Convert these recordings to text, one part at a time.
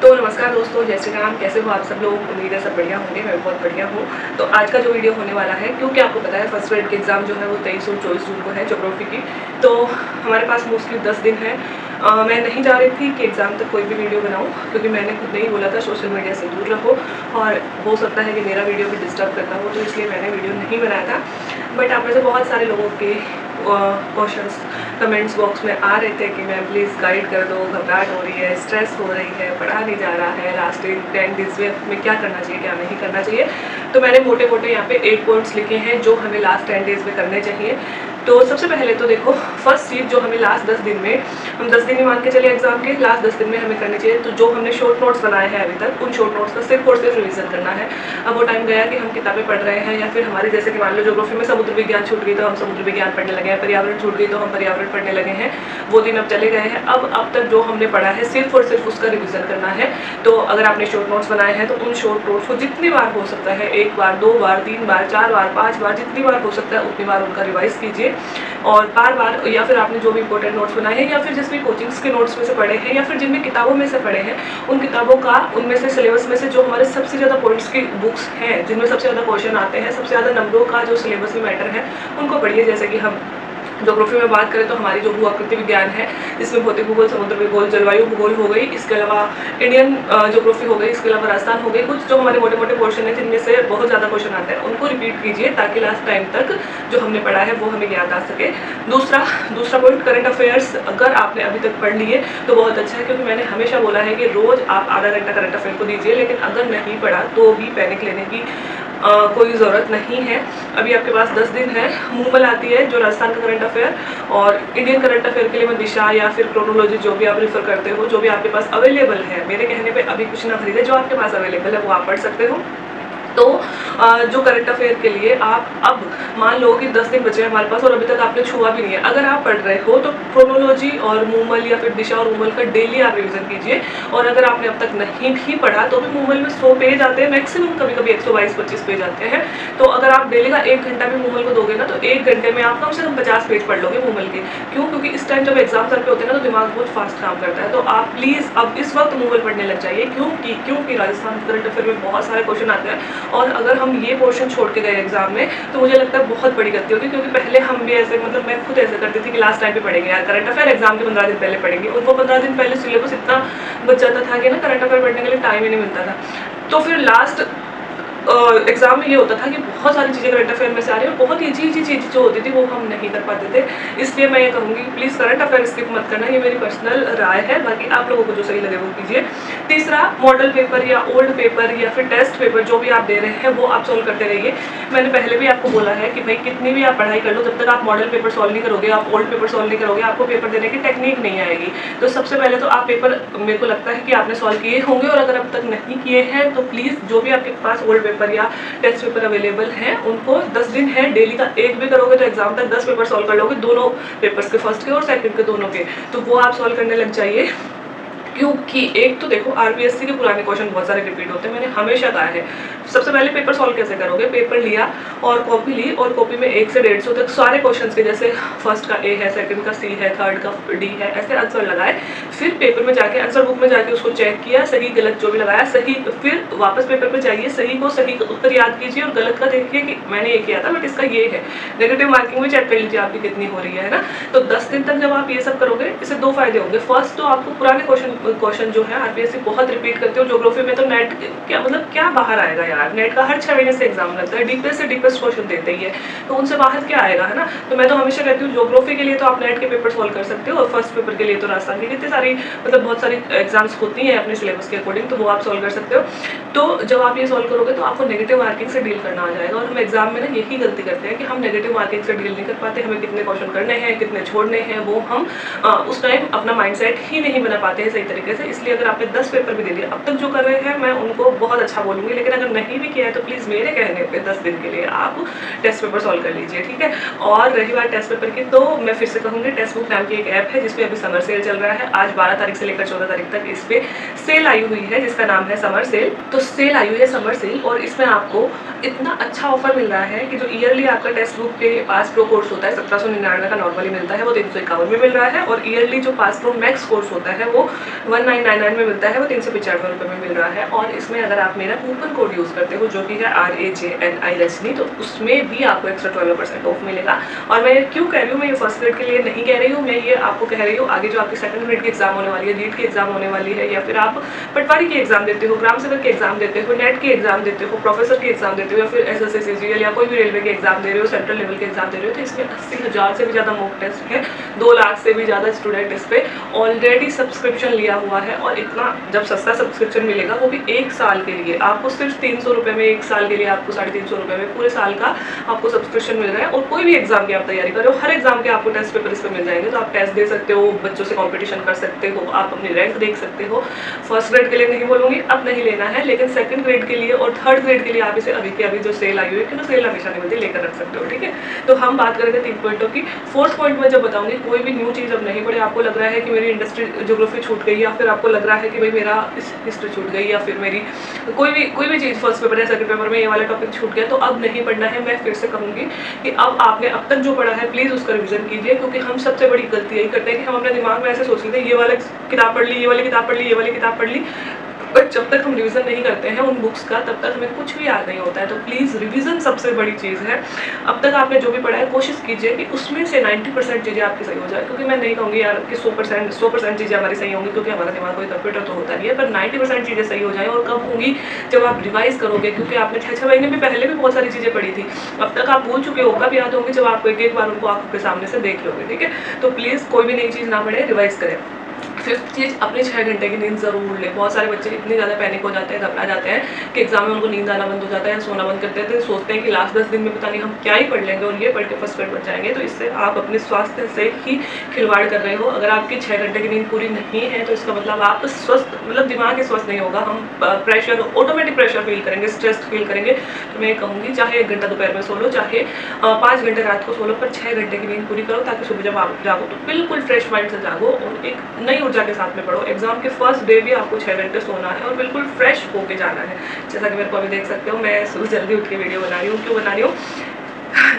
तो नमस्कार दोस्तों, जय श्री राम। कैसे हो आप सब लोग? उम्मीद है सब बढ़िया होंगे। मैं बहुत बढ़िया हूँ। तो आज का जो वीडियो होने वाला है, क्योंकि आपको पता है फर्स्ट ग्रेड की एग्ज़ाम जो है वो 23 और 24 जून को है ज्योग्राफी की। तो हमारे पास मोस्टली 10 दिन है। मैं नहीं चाह रही थी कि एग्ज़ाम तक कोई भी वीडियो बनाऊँ, क्योंकि मैंने खुद ने ही बोला था सोशल मीडिया से दूर रहो, और हो सकता है कि मेरा वीडियो भी डिस्टर्ब करता हो, तो इसलिए मैंने वीडियो नहीं बनाया था। बट आप में से बहुत सारे लोगों के क्वेश्चंस कमेंट्स बॉक्स में आ रहे थे कि मैम प्लीज़ गाइड कर दो, घबराहट हो रही है, स्ट्रेस हो रही है, पढ़ा नहीं जा रहा है, लास्ट 10 डेज में क्या करना चाहिए, क्या नहीं करना चाहिए। तो मैंने मोटे मोटे यहाँ पे 8 पॉइंट्स लिखे हैं जो हमें लास्ट 10 डेज में करने चाहिए। तो सबसे पहले तो देखो, फर्स्ट चीज़ जो हमें लास्ट 10 दिन में, हम 10 दिन ही मान के चलिए एग्जाम के, लास्ट 10 दिन में हमें करनी चाहिए। तो जो हमने शॉर्ट नोट्स बनाए हैं अभी तक, उन शॉर्ट नोट्स का सिर्फ और सिर्फ रिवीजन करना है। अब वो टाइम गया कि हम किताबें पढ़ रहे हैं, या फिर हमारी जैसे कि मान लो ज्योग्राफी में समुद्र विज्ञान छूट गई तो हम समुद्र विज्ञान पढ़ने लगे हैं, पर्यावरण छूट गई तो हम पर्यावरण पढ़ने लगे हैं। वो दिन अब चले गए हैं। अब तक जो हमने पढ़ा है सिर्फ और सिर्फ उसका रिवीजन करना है। तो अगर आपने शॉर्ट नोट्स बनाए हैं तो उन शॉर्ट नोट्स को जितनी बार हो सकता है, 1 बार, 2 बार, 3 बार, 4 बार, 5 बार, जितनी बार हो सकता है उतनी बार उनका रिवाइज कीजिए। और बार बार, या फिर आपने जो भी इंपॉर्टेंट नोट्स बनाए हैं, या फिर जिस भी कोचिंग्स के नोट्स में से पढ़े हैं, या फिर जिन भी किताबों में से पढ़े हैं, उन किताबों का, उनमें से सिलेबस में से जो हमारे सबसे ज़्यादा पॉइंट्स की बुक्स हैं, जिनमें सबसे ज़्यादा क्वेश्चन आते हैं, सबसे ज़्यादा नंबरों का जो सिलेबस में मैटर है, उनको पढ़िए। जैसे कि हम ज्योग्राफी में बात करें तो हमारी जो भूआकृति विज्ञान है, जिसमें भौतिक भूगोल, समुद्र भूगोल, जलवायु भूगोल हो गई, इसके अलावा इंडियन ज्योग्राफी हो गई, इसके अलावा राजस्थान हो गई, कुछ जो हमारे मोटे मोटे पोर्शन है जिनमें से बहुत ज़्यादा क्वेश्चन आते हैं, उनको रिपीट कीजिए ताकि लास्ट टाइम तक जो हमने पढ़ा है वो हमें याद आ सके। दूसरा पॉइंट, करंट अफेयर्स अगर आपने अभी तक पढ़ लिए तो बहुत अच्छा है, क्योंकि मैंने हमेशा बोला है कि रोज़ आप आधा घंटा करंट अफेयर को दीजिए, लेकिन अगर नहीं पढ़ा तो भी पैनिक लेने की कोई ज़रूरत नहीं है। अभी आपके पास 10 दिन है। मूमल आती है जो राजस्थान का करंट अफेयर, और इंडियन करंट अफेयर के लिए मैं दिशा या फिर क्रोनोलॉजी, जो भी आप रेफर करते हो, जो भी आपके पास अवेलेबल है, मेरे कहने पे अभी कुछ ना खरीदे, जो आपके पास अवेलेबल है वो आप पढ़ सकते हो। तो जो करंट अफेयर के लिए आप, अब मान लो कि 10 दिन बचे हैं हमारे पास और अभी तक आपने छुआ भी नहीं है, अगर आप पढ़ रहे हो तो क्रोनोलॉजी और मूमल या फिर दिशा और मूमल का डेली आप रिवीजन कीजिए। और अगर आपने अब तक नहीं भी पढ़ा तो भी मूमल में 100 पेज आते हैं मैक्सिमम, कभी कभी 122-25 पेज आते हैं। तो अगर आप डेली का 1 घंटा भी मूमल को दोगे ना, तो 1 घंटे में आप कम से कम 50 पेज पढ़ लोगे मूमल के। क्यों? क्योंकि इस टाइम जब एग्जाम सर पे होते हैं ना, तो दिमाग बहुत फास्ट काम करता है। तो आप प्लीज़ अब इस वक्त मूमल पढ़ने लग जाइए। क्योंकि राजस्थान करंट अफेयर में बहुत सारे क्वेश्चन आते हैं, और अगर हम ये पोर्शन छोड़ के गए एग्जाम में तो मुझे लगता है बहुत बड़ी गलती होगी। क्योंकि पहले हम भी ऐसे, मतलब मैं खुद ऐसे करती थी कि लास्ट टाइम पे पढ़ेंगे यार करंट अफेयर, एग्जाम के 15 दिन पहले पढ़ेंगे, और वो 15 दिन पहले सिलेबस इतना बच जाता था कि ना करंट अफेयर पढ़ने के लिए टाइम ही नहीं मिलता था। तो फिर लास्ट एग्जाम में ये होता था कि बहुत सारी चीज़ें करंट अफेयर में से आ रही है, और बहुत ईजी चीज़ जो होती थी वो हम नहीं कर पाते थे। इसलिए मैं ये कहूँगी प्लीज़ करंट अफेयर स्किप मत करना, ये मेरी पर्सनल राय है, बाकी आप लोगों को जो सही लगे वो कीजिए। तीसरा, मॉडल पेपर या ओल्ड पेपर या फिर टेस्ट पेपर जो भी आप दे रहे हैं वो आप सोल्व करते रहिए। मैंने पहले भी आपको बोला है कि भाई कितनी भी आप पढ़ाई कर लो, जब तक आप मॉडल पेपर सॉल्व नहीं करोगे, आप ओल्ड पेपर सॉल्व नहीं करोगे, आपको पेपर देने की टेक्निक नहीं आएगी। तो सबसे पहले तो आप पेपर, मेरे को लगता है कि आपने सॉल्व किए होंगे, और अगर अब तक नहीं किए हैं तो प्लीज़ जो भी आपके पास ओल्ड पेपर या टेस्ट पेपर अवेलेबल हैं उनको, 10 दिन है, डेली का एक भी करोगे तो एग्जाम तक 10 पेपर सॉल्व कर लोगे, दोनों पेपर्स के, फर्स्ट के और सेकंड के दोनों के। तो वो आप सॉल्व करने लग जाइए। क्योंकि एक तो देखो आरपीएससी के पुराने क्वेश्चन बहुत सारे रिपीट होते हैं, मैंने हमेशा कहा है। सबसे पहले पेपर सॉल्व कैसे करोगे? पेपर लिया और कॉपी ली, और कॉपी में 1 से 150 तक सारे क्वेश्चंस के, जैसे फर्स्ट का ए है, सेकंड का सी है, थर्ड का डी है, ऐसे आंसर लगाए। फिर पेपर में जाके, आंसर बुक में जाके उसको चेक किया, सही गलत जो भी लगाया सही, फिर वापस पेपर पे जाइए, सही को सही उत्तर याद कीजिए, और गलत का देखिए कि मैंने ये किया था बट इसका ये है। नेगेटिव मार्किंग भी चेक कर लीजिए आपकी कितनी हो रही है ना। तो 10 दिन तक जब आप ये सब करोगे, इससे 2 फायदे होंगे। फर्स्ट, तो आपको पुराने क्वेश्चन जो है आरपीएससी बहुत रिपीट करते हो। ज्योग्राफी में तो नेट क्या, मतलब क्या बाहर आएगा यार, नेट का हर 6 महीने से एग्जाम लगता है, डीपेस्ट से डीपेस्ट क्वेश्चन देते ही है, तो उनसे बाहर क्या आएगा, है ना। तो मैं तो हमेशा कहती हूँ ज्योग्राफी के लिए तो आप नेट के पेपर सॉल्व कर सकते हो, और फर्स्ट पेपर के लिए तो राजस्थान की कितनी सारी, मतलब बहुत सारी एग्जाम्स होती हैं अपने सिलेबस के अकॉर्डिंग, तो वो आप सॉल्व कर सकते हो। तो जब आप ये सॉल्व करोगे तो आपको नेगेटिव मार्किंग से डील करना आ जाएगा। और हम एग्जाम में ना यही गलती करते हैं कि हम नेगेटिव मार्किंग से डील नहीं कर पाते, हमें कितने क्वेश्चन करने हैं, कितने छोड़ने हैं, वो हम उस टाइम अपना माइंडसेट ही नहीं बना पाते हैं सही तरीके से। इसलिए अगर आपने 10 पेपर भी दे दिया, अब तक जो कर रहे हैं मैं उनको बहुत अच्छा बोलूँगी, लेकिन अगर नहीं भी किया है तो प्लीज़ मेरे कहने पे 10 दिन के लिए आप टेस्ट पेपर सॉल्व कर लीजिए, ठीक है। और रही बात टेस्ट पेपर की, तो मैं फिर से कहूँगी टेक्स्ट बुक नाम की एक ऐप है जिसपे अभी समर सेल चल रहा है। आज 12 तारीख से लेकर 14 तारीख तक इस पे सेल आई हुई है जिसका नाम है समर सेल। तो सेल आई हुई है समर सेल, और इसमें आपको इतना अच्छा ऑफर मिल रहा है कि जो ईयरली आपका टेक्स्ट बुक के पास प्रो कोर्स होता है 1799 का नॉर्मली मिलता है, वो 351 में मिल रहा है। और ईयरली जो पास प्रो मैक्स कोर्स होता है वो 1999 में मिलता है, वो 395 रुपये में मिल रहा है। और इसमें अगर आप मेरा कूपन कोड यूज़ करते हो जो कि है RAJNI रजनी, तो उसमें भी आपको एक्स्ट्रा 12% ऑफ मिलेगा। और मैं क्यों कह रही हूँ, मैं ये फर्स्ट ग्रेड के लिए नहीं कह रही हूँ, मैं ये आपको कह रही हूँ आगे जो आपकी सेकंड ग्रेड की एग्जाम होने वाली है, नीट की एग्जाम होने वाली है, या फिर आप पटवारी की एग्जाम देते हो, ग्राम सेवक की एग्जाम देते हो, नेट की एग्जाम देते हो, प्रोफेसर की एग्जाम देते हो, या फिर SSC CGL या कोई भी रेलवे की एग्जाम दे रहे हो, सेंट्रल लेवल की एग्जाम दे रहे हो, तो इसमें 80,000 से भी ज़्यादा मॉक टेस्ट है, 2 लाख से भी ज़्यादा स्टूडेंट इस पर ऑलरेडी सब्सक्रिप्शन लिया हुआ है। और इतना जब सस्ता सब्सक्रिप्शन मिलेगा वो भी 1 साल के लिए, आपको सिर्फ 300 रुपये में 1 साल के लिए आपको 350 रुपये में पूरे साल का आपको सब्सक्रिप्शन मिल रहा है। और कोई भी एग्जाम की आप तैयारी कर रहे हो, हर एग्जाम के आपको टेस्ट पेपर इस पर मिल जाएंगे, तो आप टेस्ट दे सकते हो, बच्चों से कॉम्पिटिशन कर सकते हो, आप अपनी रैंक देख सकते हो। फर्स्ट ग्रेड के लिए नहीं बोलूँगी, अब नहीं लेना है, लेकिन सेकंड ग्रेड के लिए और थर्ड ग्रेड के लिए आप इसे अभी के अभी जो सेल आई हुई है, क्योंकि सेल हमेशा नहीं मिलती, लेकर रख सकते हो, ठीक है। तो हम बात करेंगे 3 पॉइंटों की। फोर्थ पॉइंट में जब बताऊंगी, कोई भी न्यू चीज़ अब नहीं पड़े, आपको लग रहा है कि मेरी इंडस्ट्री ज्योग्राफी छूट गई, या फिर आपको लग रहा है कि भाई मेरा हिस्ट्री छूट गई, या फिर मेरी कोई भी चीज़ फर्स्ट पेपर या सेकंड पेपर में ये वाला टॉपिक छूट गया, तो अब नहीं पढ़ना है। मैं फिर से कहूँगी कि अब आपने अब तक जो पढ़ा है प्लीज़ उसका रिवीजन कीजिए, क्योंकि हम सबसे बड़ी गलती यही करते हैं कि हम अपने दिमाग में ऐसे सोच लेते हैं ये वाला किताब पढ़ ली, ये वाली किताब पढ़ ली, ये वाली किताब पढ़ ली, बट जब तक हम रिवीजन नहीं करते हैं उन बुक्स का तब तक हमें कुछ भी याद नहीं होता है। तो प्लीज़ रिवीजन सबसे बड़ी चीज़ है। अब तक आपने जो भी पढ़ा है कोशिश कीजिए कि उसमें से 90% चीज़ें आपकी सही हो जाए, क्योंकि मैं नहीं कहूँगी यार कि 100% चीज़ें हमारी सही होंगी, क्योंकि हमारा दिमाग कोई कंप्यूटर तो होता नहीं है, पर 90% चीज़ें सही हो जाएँ। और कब होंगी, जब आप रिवाइज़ करोगे, क्योंकि आपने 6 महीने में पहले भी बहुत सारी चीज़ें पढ़ी थी, अब तक आप भूल चुके हो, कब याद होंगी जब आप एक बार उनको आंखों के सामने से देख लोगे, ठीक है। तो प्लीज़ कोई भी नई चीज़ ना पढ़े, रिवाइज़ करें। फिफ्थ चीज़, अपने 6 घंटे की नींद ज़रूर लें। बहुत सारे बच्चे इतनी ज़्यादा पैनिक हो जाते हैं, घबरा जाते हैं कि एग्जाम में उनको नींद आना बंद हो जाता है, सोना बंद कर देते हैं, सोचते हैं कि लास्ट 10 दिन में पता नहीं हम क्या ही पढ़ लेंगे और ये पढ़ के फर्स्ट ग्रेड बन जाएंगे। तो इससे आप अपने स्वास्थ्य से ही खिलवाड़ कर रहे हो। अगर आपकी 6 घंटे की नींद पूरी नहीं है तो इसका मतलब आप स्वस्थ, मतलब दिमाग ही स्वस्थ नहीं होगा। हम प्रेशर, ऑटोमेटिक प्रेशर फील करेंगे, स्ट्रेस फील करेंगे। तो मैं कहूँगी चाहे 1 घंटा दोपहर में सो लो, चाहे 5 घंटे रात को सो लो, पर 6 घंटे की नींद पूरी करो, ताकि सुबह जब आप जागो तो बिल्कुल फ्रेश माइंड से जागो और एक नई ऊर्जा के साथ में पढ़ो। एग्जाम के फर्स्ट डे भी आपको 6 घंटे सोना है और बिल्कुल फ्रेश होके जाना है। जैसा कि मेरे को अभी देख सकते हो, मैं सुबह जल्दी उठ के वीडियो बना रही हूँ। क्यों बना रही हूँ?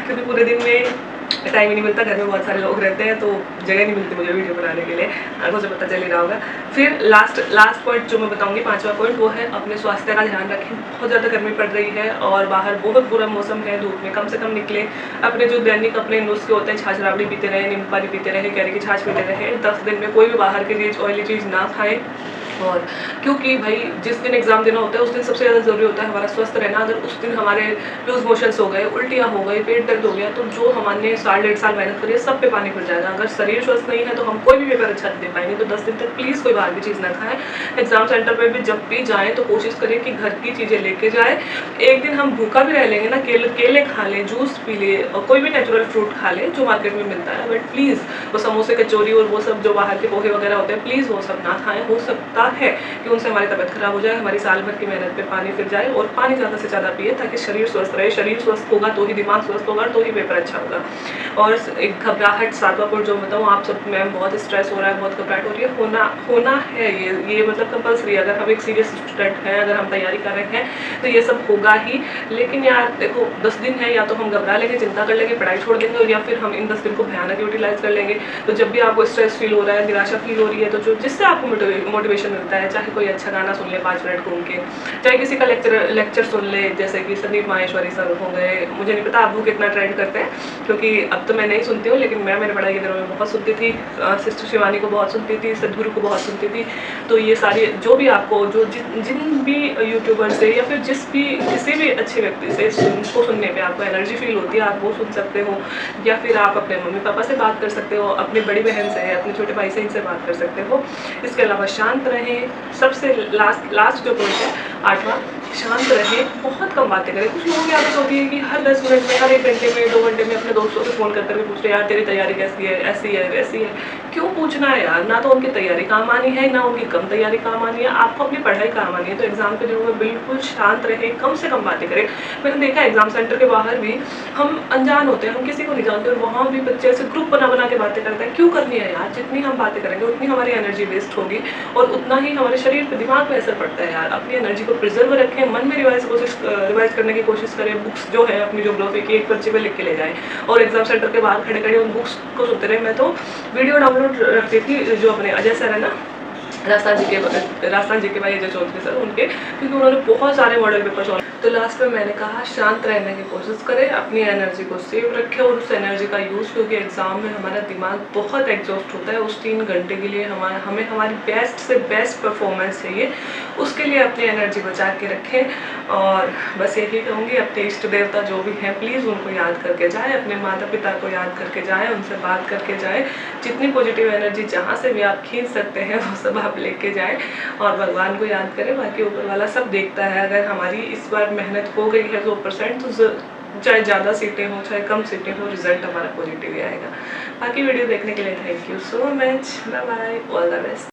क्योंकि पूरे दिन में टाइम ही नहीं मिलता, घर में बहुत सारे लोग रहते हैं, तो जगह नहीं मिलती मुझे वीडियो बनाने के लिए, आंखों से पता चल ही रहा होगा। फिर लास्ट पॉइंट जो मैं बताऊंगी, 5वां पॉइंट, वो है अपने स्वास्थ्य का ध्यान रखें। बहुत ज़्यादा गर्मी पड़ रही है और बाहर बहुत बुरा मौसम है, धूप में कम से कम निकले। अपने जो दैनिक अपने नुस्खे होते हैं, छाछ राबड़ी पीते रहे, नींबू पानी पीते रहे, कैरी की छाछ पीते रहे, 10 दिन में कोई भी बाहर की चीज़, ऑयली चीज़ ना खाएं। और क्योंकि भाई जिस दिन एग्जाम देना होता है उस दिन सबसे ज़्यादा ज़रूरी होता है हमारा स्वस्थ रहना। अगर उस दिन हमारे लूज मोशंस हो गए, उल्टियाँ हो गई, पेट दर्द हो गया, तो जो हमने 1.5 साल मेहनत करी है सब पे पानी फिर जाएगा। अगर शरीर स्वस्थ नहीं है तो हम कोई भी पेपर अच्छा नहीं दे पाएंगे। तो 10 दिन तक प्लीज़ कोई बाहर की चीज़ ना खाएं। एग्जाम सेंटर पर भी जब भी जाएँ तो कोशिश करें कि घर की चीज़ें लेके जाएँ। एक दिन हम भूखा भी रह लेंगे ना, केले खा लें, जूस पी ले, और कोई भी नेचुरल फ्रूट खा लें जो मार्केट में मिलता है, बट प्लीज़ वो समोसे, कचौरी और वो सब जो बाहर के पोहे वगैरह होते हैं, प्लीज़ वो सब ना खाएं। हो सकता है कि उनसे हमारी तबीयत खराब हो जाए, हमारी साल भर की मेहनत पे पानी फिर जाए। और पानी ज़्यादा से ज़्यादा पिए ताकि शरीर स्वस्थ रहे। शरीर स्वस्थ होगा तो ही दिमाग स्वस्थ होगा, तो ही पेपर अच्छा होगा। और एक घबराहट, 7वां पॉइंट जो बताऊँ, आप सब मैम बहुत स्ट्रेस हो रहा है, बहुत घबराहट हो रही है, होना है ये मतलब कंपल्सरी है। अगर हम एक सीरियस स्टूडेंट हैं, अगर हम तैयारी कर रहे हैं तो ये सब होगा ही। लेकिन यार देखो, 10 दिन है, या तो हम घबरा लेंगे, चिंता कर लेंगे, पढ़ाई छोड़ देंगे, और या फिर हम इन 10 दिन को भयानक यूटिलाइज कर लेंगे। तो जब भी आपको स्ट्रेस फील हो रहा है, निराशा फील हो रही है, तो जो जिससे आपको मोटिवेशन मिलता है, चाहे कोई अच्छा गाना सुन ले 5 मिनट घूम के, चाहे किसी का लेक्चर सुन ले, जैसे कि संदीप माहेश्वरी सर हो गए। मुझे नहीं पता आप वो कितना ट्रेंड करते हैं, क्योंकि अब तो मैं नहीं सुनती हूँ, लेकिन मैं मेरे पढ़ाई के दिनों में बहुत सुनती थी। सिस्टर शिवानी को बहुत सुनती थी, सदगुरु को बहुत सुनती थी। तो ये सारी जो भी आपको जो जिन भी यूट्यूबर से या फिर किसी भी अच्छे व्यक्ति से उनको सुनने पे आपको एनर्जी फील होती है, आप वो सुन सकते हो। या फिर आप अपने मम्मी पापा से बात कर सकते हो, अपनी बड़ी बहन से, अपने छोटे भाई से, इनसे बात कर सकते हो। इसके अलावा शांत रहें। सबसे लास्ट जो पॉइंट है 8वां, शांत रहें, बहुत कम बातें करें। कुछ लोगों की आदत होती है कि हर 10 मिनट में, हर 1 घंटे में, 2 घंटे में अपने दोस्तों से फ़ोन कर कर के पूछते हैं, यार तेरी तैयारी कैसी है, ऐसी है, वैसी है। क्यों पूछना है यार? ना तो उनकी तैयारी काम आनी है, ना उनकी कम तैयारी काम आनी है, आपको अपनी पढ़ाई काम आनी है। तो एग्ज़ाम के दिनों में बिल्कुल शांत रहें, कम से कम बातें करें। मैंने देखा है एग्ज़ाम सेंटर के बाहर भी हम अनजान होते हैं, हम किसी को नहीं जानते और वहाँ भी बच्चे ऐसे ग्रुप बना के बातें करते हैं। क्यों करनी है यार? जितनी हम बातें करेंगे उतनी हमारी एनर्जी वेस्ट होगी और उतना ही हमारे शरीर पे, दिमाग पे असर पड़ता है यार। अपनी एनर्जी को प्रिजर्व रखें, मन में रिवाइज करने की कोशिश करें। बुक्स जो है अपनी ज्योग्राफी की एक पर्ची पे लिख के ले जाएँ और एग्जाम सेंटर के बाहर खड़े खड़े उन बुक्स को सुनते रहे। मैं तो वीडियो डाउनलोड रखती थी, जो अपने अजय सर है ना, राजस्थान जी के भाई अजय चौधरी सर, उनके, क्योंकि उन्होंने बहुत सारे मॉडल पेपर सॉल्व। तो लास्ट में मैंने कहा शांत रहने की कोशिश करें, अपनी एनर्जी को सेव रखें और उस एनर्जी का यूज़, क्योंकि एग्ज़ाम में हमारा दिमाग बहुत एग्जॉस्ट होता है। उस 3 घंटे के लिए हमें हमारी बेस्ट से बेस्ट परफॉर्मेंस चाहिए, उसके लिए अपनी एनर्जी बचा के रखें। और बस यही कहूँगी, अपने इष्ट देवता जो भी हैं प्लीज़ उनको याद करके जाएँ, अपने माता पिता को याद करके जाएँ, उनसे बात करके जाएँ। जितनी पॉजिटिव एनर्जी जहाँ से भी आप खींच सकते हैं वो सब आप लेके जाएँ और भगवान को याद करें। बाकी ऊपर वाला सब देखता है। अगर हमारी इस बार मेहनत हो गई है 100%, तो चाहे ज़्यादा सीटें हो चाहे कम सीटें हो, रिजल्ट हमारा पॉजिटिव ही आएगा। बाकी वीडियो देखने के लिए thank you so much, bye bye, all the best.